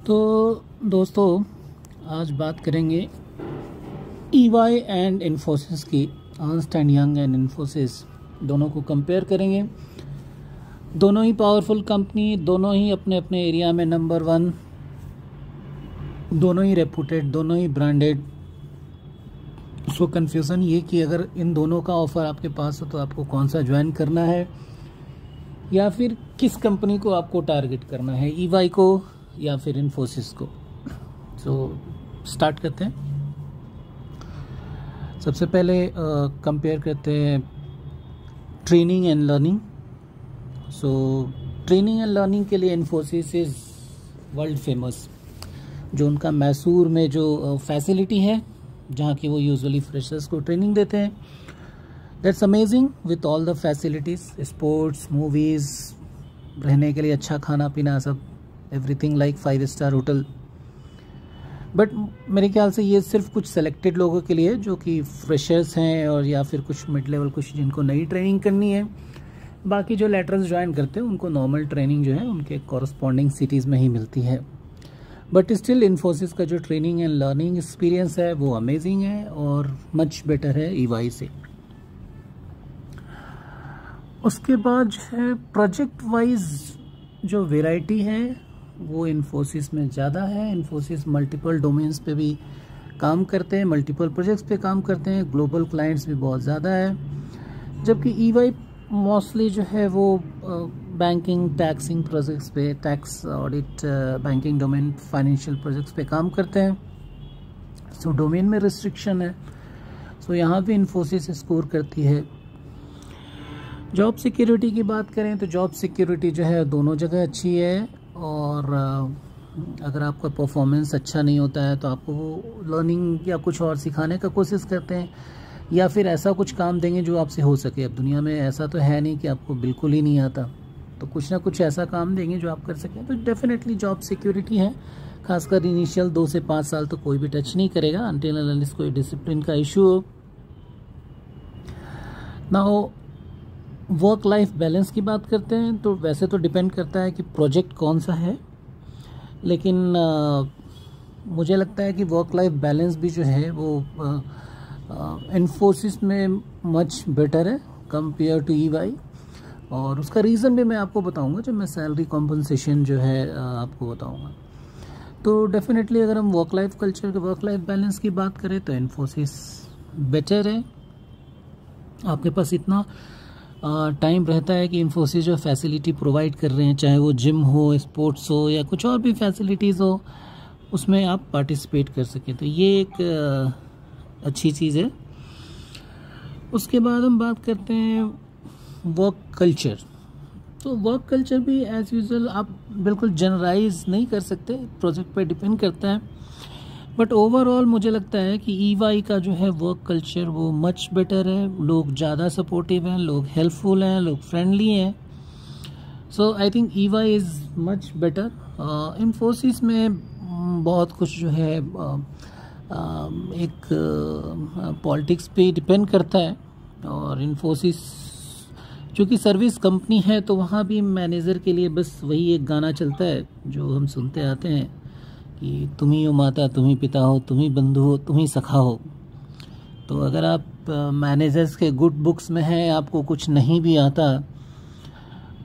तो दोस्तों आज बात करेंगे EY एंड इन्फोसिस की। Ernst and young and Infosys दोनों को कंपेयर करेंगे। दोनों ही पावरफुल कंपनी, दोनों ही अपने अपने एरिया में नंबर 1, दोनों ही रेपुटेड, दोनों ही ब्रांडेड। सो कन्फ्यूज़न ये कि अगर इन दोनों का ऑफ़र आपके पास हो तो आपको कौन सा ज्वाइन करना है या फिर किस कंपनी को आपको टारगेट करना है, EY को या फिर इन्फोसिस को। सो स्टार्ट करते हैं। सबसे पहले कंपेयर करते हैं training and learning. So training and learning के लिए इन्फोसिस इज़ वर्ल्ड फेमस। जो उनका मैसूर में जो फैसिलिटी है जहाँ की वो यूजुअली फ्रेशर्स को ट्रेनिंग देते हैं, that's amazing with all the facilities, sports, movies, रहने के लिए अच्छा खाना पीना, सब everything like 5 star hotel. But मेरे ख्याल से ये सिर्फ कुछ सेलेक्टेड लोगों के लिए जो कि फ्रेशर्स हैं और या फिर कुछ मिड लेवल, कुछ जिनको नई ट्रेनिंग करनी है। बाकी जो लेटरल्स ज्वाइन करते हैं उनको नॉर्मल ट्रेनिंग जो है उनके कॉरस्पॉन्डिंग सिटीज़ में ही मिलती है। बट स्टिल इन्फोसिस का जो ट्रेनिंग एंड लर्निंग एक्सपीरियंस है वो अमेजिंग है और मच बेटर है EY से। उसके बाद जो है प्रोजेक्ट वाइज जो वैरायटी है वो इन्फोसिस में ज़्यादा है। इन्फोसिस मल्टीपल डोमेन्स पे भी काम करते हैं, मल्टीपल प्रोजेक्ट्स पे काम करते हैं, ग्लोबल क्लाइंट्स भी बहुत ज़्यादा है। जबकि EY मोस्टली जो है वो बैंकिंग, टैक्सिंग प्रोजेक्ट्स पे, tax audit, banking domain, financial projects पे काम करते हैं। सो डोमेन में रिस्ट्रिक्शन है। सो यहाँ पे इन्फोसिस स्कोर करती है। जॉब सिक्योरिटी की बात करें तो जॉब सिक्योरिटी जो है दोनों जगह अच्छी है। और अगर आपका परफॉर्मेंस अच्छा नहीं होता है तो आपको वो लर्निंग या कुछ और सिखाने का कोशिश करते हैं या फिर ऐसा कुछ काम देंगे जो आपसे हो सके। अब दुनिया में ऐसा तो है नहीं कि आपको बिल्कुल ही नहीं आता, तो कुछ ना कुछ ऐसा काम देंगे जो आप कर सकें। तो डेफिनेटली जॉब सिक्योरिटी है। खासकर इनिशियल 2 से 5 साल तो कोई भी टच नहीं करेगा अनटिल अनलेस कोई डिसिप्लिन का इशू हो। नाउ वर्क लाइफ बैलेंस की बात करते हैं तो वैसे तो डिपेंड करता है कि प्रोजेक्ट कौन सा है, लेकिन मुझे लगता है कि वर्क लाइफ बैलेंस भी जो है वो इन्फोसिस में मच बेटर है कंपेयर टू EY। और उसका रीज़न भी मैं आपको बताऊंगा जब मैं सैलरी कॉम्पनसेशन जो है आपको बताऊंगा। तो डेफिनेटली अगर हम वर्क लाइफ कल्चर के, वर्क लाइफ बैलेंस की बात करें तो इन्फोसिस बेटर है। आपके पास इतना टाइम रहता है कि इन्फोसिस जो फैसिलिटी प्रोवाइड कर रहे हैं, चाहे वो जिम हो, स्पोर्ट्स हो या कुछ और भी फैसिलिटीज़ हो, उसमें आप पार्टिसिपेट कर सकें। तो ये एक अच्छी चीज़ है। उसके बाद हम बात करते हैं वर्क कल्चर। तो वर्क कल्चर भी एज़ यूजुअल आप बिल्कुल जनरलाइज नहीं कर सकते, प्रोजेक्ट पे डिपेंड करता है। बट ओवरऑल मुझे लगता है कि EY का जो है वर्क कल्चर वो मच बेटर है। लोग ज़्यादा सपोर्टिव हैं, लोग हेल्पफुल हैं, लोग फ्रेंडली हैं। So I think EY is much better. Infosys में बहुत कुछ जो है एक पॉलिटिक्स पे डिपेंड करता है। और इन्फोसिस चूँकि सर्विस कंपनी है तो वहाँ भी मैनेजर के लिए बस वही एक गाना चलता है जो हम सुनते आते हैं कि तुम ही हो माता, तुम ही पिता हो, तुम ही बंधु हो, तुम ही सखा हो। तो अगर आप मैनेजर्स के गुड बुक्स में हैं, आपको कुछ नहीं भी आता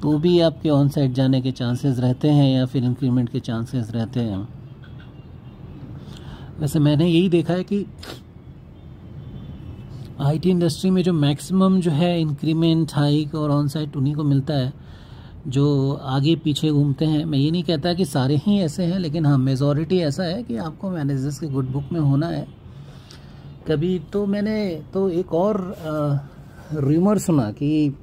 तो भी आपके ऑन साइट जाने के चांसेस रहते हैं या फिर इंक्रीमेंट के चांसेस रहते हैं। वैसे मैंने यही देखा है कि IT इंडस्ट्री में जो मैक्सिमम जो है इंक्रीमेंट, हाइक और ऑन साइट उन्हीं को मिलता है जो आगे पीछे घूमते हैं। मैं ये नहीं कहता कि सारे ही ऐसे हैं, लेकिन हाँ मेजॉरिटी ऐसा है कि आपको मैनेजर्स के गुड बुक में होना है। कभी तो मैंने तो एक और रूमर सुना कि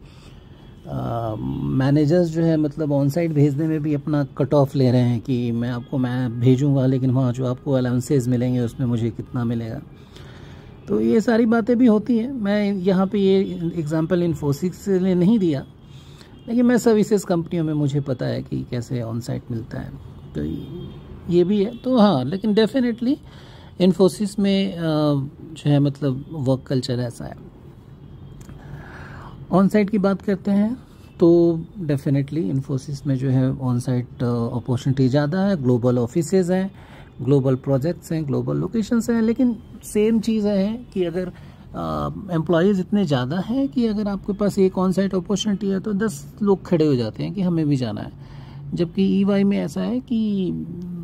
मैनेजर्स जो है मतलब ऑन साइट भेजने में भी अपना कट ऑफ ले रहे हैं कि मैं भेजूंगा, लेकिन वहाँ जो आपको अलाउंसेस मिलेंगे उसमें मुझे कितना मिलेगा। तो ये सारी बातें भी होती हैं। मैं यहाँ पे ये एग्जांपल इन्फोसिस से नहीं दिया, लेकिन मैं सर्विसेज कंपनियों में मुझे पता है कि कैसे ऑन साइट मिलता है। तो ये भी है। तो हाँ, लेकिन डेफिनेटली इन्फोसिस में जो है मतलब वर्क कल्चर ऐसा है। ऑन साइट की बात करते हैं तो डेफिनेटली इन्फोसिस में जो है ऑन साइट अपॉर्चुनिटी ज़्यादा है, ग्लोबल ऑफिसेज हैं, ग्लोबल प्रोजेक्ट्स हैं, ग्लोबल लोकेशंस हैं। लेकिन सेम चीज़ है कि अगर एम्प्लॉयज़ इतने ज़्यादा हैं कि अगर आपके पास एक ऑन साइट अपॉर्चुनिटी है तो 10 लोग खड़े हो जाते हैं कि हमें भी जाना है। जबकि EY में ऐसा है कि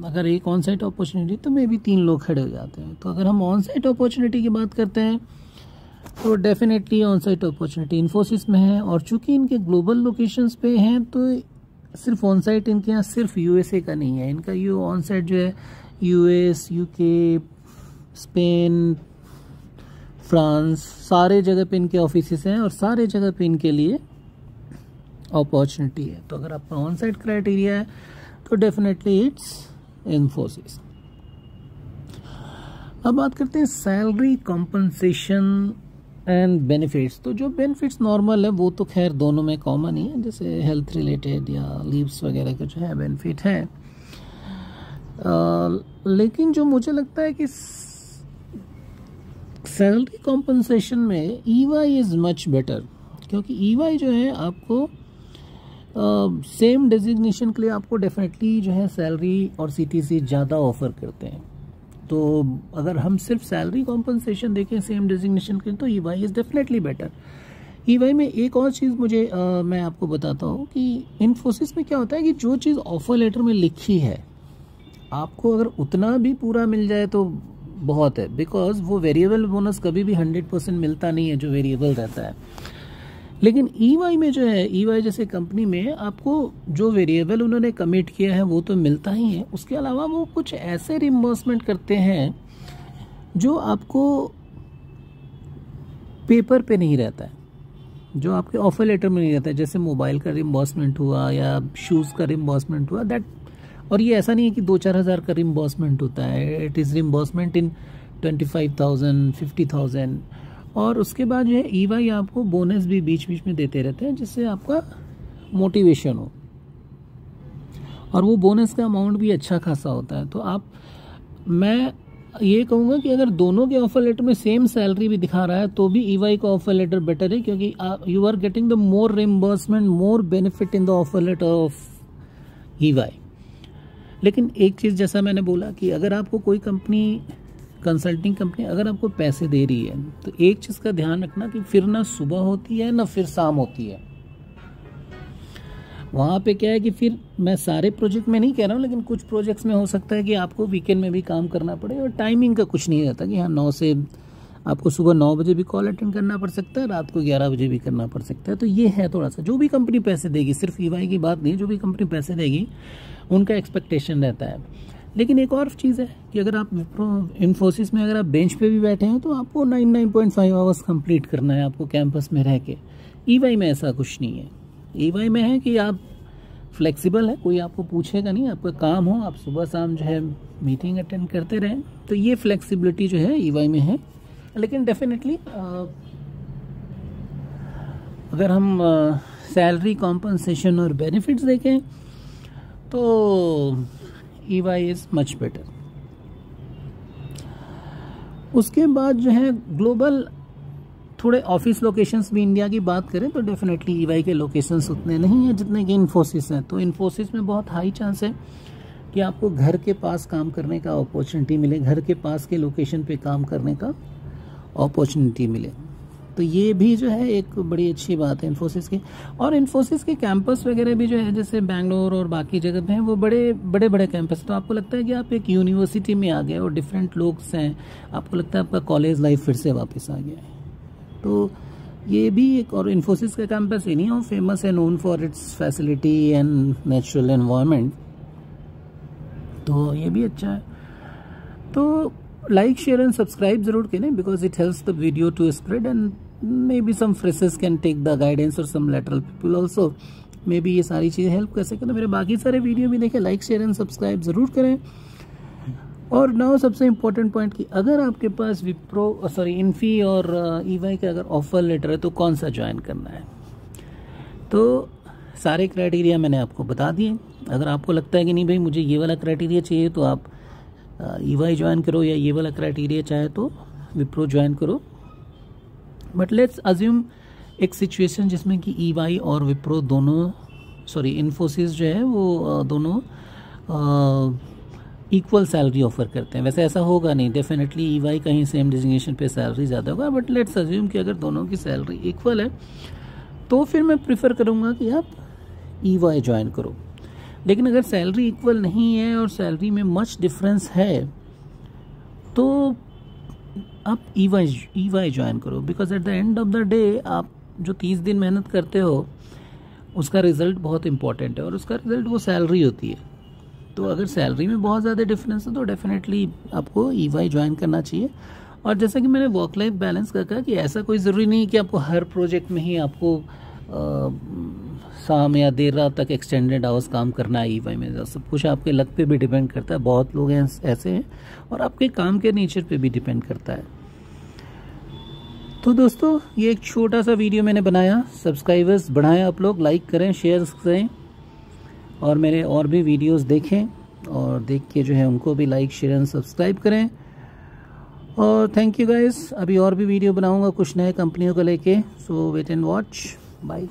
अगर एक ऑन साइट अपॉर्चुनिटी तो मे भी 3 लोग खड़े हो जाते हैं। तो अगर हम ऑन साइट अपॉर्चुनिटी की बात करते हैं तो definitely on site opportunity Infosys में है। और चूंकि इनके ग्लोबल लोकेशंस पे हैं तो सिर्फ ऑन साइट इनके यहाँ सिर्फ USA का नहीं है, इनका ये ऑन साइट जो है US, UK, स्पेन, फ्रांस, सारे जगह पे इनके ऑफिसेस हैं और सारे जगह पे इनके लिए अपॉर्चुनिटी है। तो अगर आपका ऑन साइट क्राइटेरिया है तो डेफिनेटली इट्स इन्फोसिस। अब बात करते हैं सैलरी, कॉम्पनसेशन एंड बेनिफिट्स। तो जो बेनिफिट्स नॉर्मल है वो तो खैर दोनों में कॉमन ही है, जैसे हेल्थ रिलेटेड या लीव्स वगैरह का जो है बेनिफिट है। लेकिन जो मुझे लगता है कि सैलरी कॉम्पनसेशन में EY इज़ मच बेटर, क्योंकि EY जो है आपको सेम डेजिग्नेशन के लिए आपको डेफिनेटली जो है सैलरी और CTC ज़्यादा ऑफर करते हैं। तो अगर हम सिर्फ सैलरी कॉम्पनसेशन देखें सेम डेजिग्नेशन के तो EY is definitely better. EY में एक और चीज़ मुझे मैं आपको बताता हूँ कि इन्फोसिस में क्या होता है कि जो चीज़ ऑफर लेटर में लिखी है आपको अगर उतना भी पूरा मिल जाए तो बहुत है, बिकॉज वो वेरिएबल बोनस कभी भी 100% मिलता नहीं है जो वेरिएबल रहता है। लेकिन EY में जो है, EY जैसे कंपनी में आपको जो वेरिएबल उन्होंने कमिट किया है वो तो मिलता ही है, उसके अलावा वो कुछ ऐसे रिम्बर्समेंट करते हैं जो आपको पेपर पे नहीं रहता है, जो आपके ऑफर लेटर में नहीं रहता है। जैसे मोबाइल का रिम्बर्समेंट हुआ या शूज़ का रिम्बर्समेंट हुआ, दैट, और ये ऐसा नहीं है कि 2-4 हज़ार का रिम्बर्समेंट होता है, इट इज़ रिम्बर्समेंट इन 25,000, 50,000। और उसके बाद जो है EY आपको बोनस भी बीच बीच में देते रहते हैं जिससे आपका मोटिवेशन हो, और वो बोनस का अमाउंट भी अच्छा खासा होता है। तो मैं ये कहूँगा कि अगर दोनों के ऑफर लेटर में सेम सैलरी भी दिखा रहा है तो भी EY का ऑफर लेटर बेटर है, क्योंकि you are getting the more reimbursement, more benefit in the offer letter of EY। लेकिन एक चीज़ जैसा मैंने बोला कि अगर आपको कोई कंपनी, कंसल्टिंग कंपनी अगर आपको पैसे दे रही है तो एक चीज़ का ध्यान रखना कि फिर ना सुबह होती है ना फिर शाम होती है। वहाँ पे क्या है कि फिर, मैं सारे प्रोजेक्ट में नहीं कह रहा हूँ, लेकिन कुछ प्रोजेक्ट्स में हो सकता है कि आपको वीकेंड में भी काम करना पड़े, और टाइमिंग का कुछ नहीं रहता कि हाँ 9 से आपको सुबह 9 बजे भी कॉल अटेंड करना पड़ सकता है, रात को 11 बजे भी करना पड़ सकता है। तो ये है थोड़ा सा, जो भी कंपनी पैसे देगी, सिर्फ EY की बात नहीं, जो भी कंपनी पैसे देगी उनका एक्सपेक्टेशन रहता है। लेकिन एक और चीज़ है कि अगर आप इन्फोसिस में अगर आप बेंच पे भी बैठे हैं तो आपको 9.5 आवर्स कंप्लीट करना है आपको कैंपस में रह के। EY में ऐसा कुछ नहीं है। EY में है कि आप फ्लेक्सिबल है, कोई आपको पूछेगा नहीं, आपका काम हो, आप सुबह शाम जो है मीटिंग अटेंड करते रहें। तो ये फ्लेक्सिबिलिटी जो है EY में है। लेकिन डेफिनेटली अगर हम सैलरी, कॉम्पनसेशन और बेनिफिट्स देखें तो EY इज़ मच बेटर। उसके बाद जो है ग्लोबल, थोड़े ऑफिस लोकेशंस भी इंडिया की बात करें तो डेफिनेटली EY के लोकेशंस उतने नहीं हैं जितने कि इन्फोसिस हैं। तो इन्फोसिस में बहुत हाई चांस है कि आपको घर के पास काम करने का अपॉर्चुनिटी मिले, घर के पास के लोकेशन पे काम करने का अपॉर्चुनिटी मिले। तो ये भी जो है एक बड़ी अच्छी बात है इन्फोसिस की। और इन्फोसिस के कैंपस वगैरह भी जो है जैसे बैंगलोर और बाकी जगह पे हैं वो बड़े कैंपस। तो आपको लगता है कि आप एक यूनिवर्सिटी में आ गए और डिफरेंट लोग हैं, आपको लगता है आपका कॉलेज लाइफ फिर से वापस आ गया है। तो ये भी एक, और इन्फोसिस का कैंपस ही नहीं, और फेमस है, known for its facility and natural environment. तो ये भी अच्छा है। तो लाइक, शेयर एंड सब्सक्राइब जरूर करें, because it helps the video to spread, and maybe some freshers can take the guidance, और some lateral people also maybe ये सारी चीज़ें हेल्प कर सकें। तो मेरे बाकी सारे वीडियो भी देखें, लाइक, शेयर एंड सब्सक्राइब जरूर करें। और नाउ सबसे इम्पोर्टेंट पॉइंट कि अगर आपके पास इन्फी और EY का अगर ऑफर लेटर है तो कौन सा ज्वाइन करना है। तो सारे क्राइटेरिया मैंने आपको बता दिए। अगर आपको लगता है कि नहीं भाई मुझे ये वाला क्राइटेरिया चाहिए तो आप EY ज्वाइन करो, या ये वाला क्राइटेरिया चाहे तो विप्रो ज्वाइन करो। बट लेट्स अज्यूम एक सिचुएशन जिसमें कि EY और विप्रो दोनों, सॉरी इन्फोसिस जो है वो दोनों इक्वल सैलरी ऑफर करते हैं। वैसे ऐसा होगा नहीं, डेफिनेटली EY कहीं सेम डिजिग्नेशन पे सैलरी ज़्यादा होगा, बट लेट्स अज्यूम कि अगर दोनों की सैलरी इक्वल है तो फिर मैं प्रेफर करूँगा कि आप EY ज्वाइन करो। लेकिन अगर सैलरी इक्वल नहीं है और सैलरी में मच डिफरेंस है तो आप EY ज्वाइन करो, because at the end of the day आप जो 30 दिन मेहनत करते हो उसका रिज़ल्ट बहुत इंपॉर्टेंट है, और उसका रिज़ल्ट वो सैलरी होती है। तो अगर सैलरी में बहुत ज़्यादा डिफरेंस है तो डेफिनेटली आपको EY ज्वाइन करना चाहिए। और जैसा कि मैंने वर्क लाइफ बैलेंस का कहा कि ऐसा कोई ज़रूरी नहीं कि आपको हर प्रोजेक्ट में ही आपको शाम या देर रात तक एक्सटेंडेड आवर्स काम करना है। EY में सब कुछ आपके लक पे भी डिपेंड करता है, बहुत लोग हैं ऐसे हैं, और आपके काम के नेचर पे भी डिपेंड करता है। तो दोस्तों ये एक छोटा सा वीडियो मैंने बनाया, सब्सक्राइबर्स बढ़ाएं आप लोग, लाइक करें, शेयर करें, और मेरे और भी वीडियोस देखें, और देख के जो है उनको भी लाइक, शेयर एंड सब्सक्राइब करें। और थैंक यू गाइस, अभी और भी वीडियो बनाऊंगा कुछ नए कंपनियों को लेके, सो वेट एंड वॉच, बाय।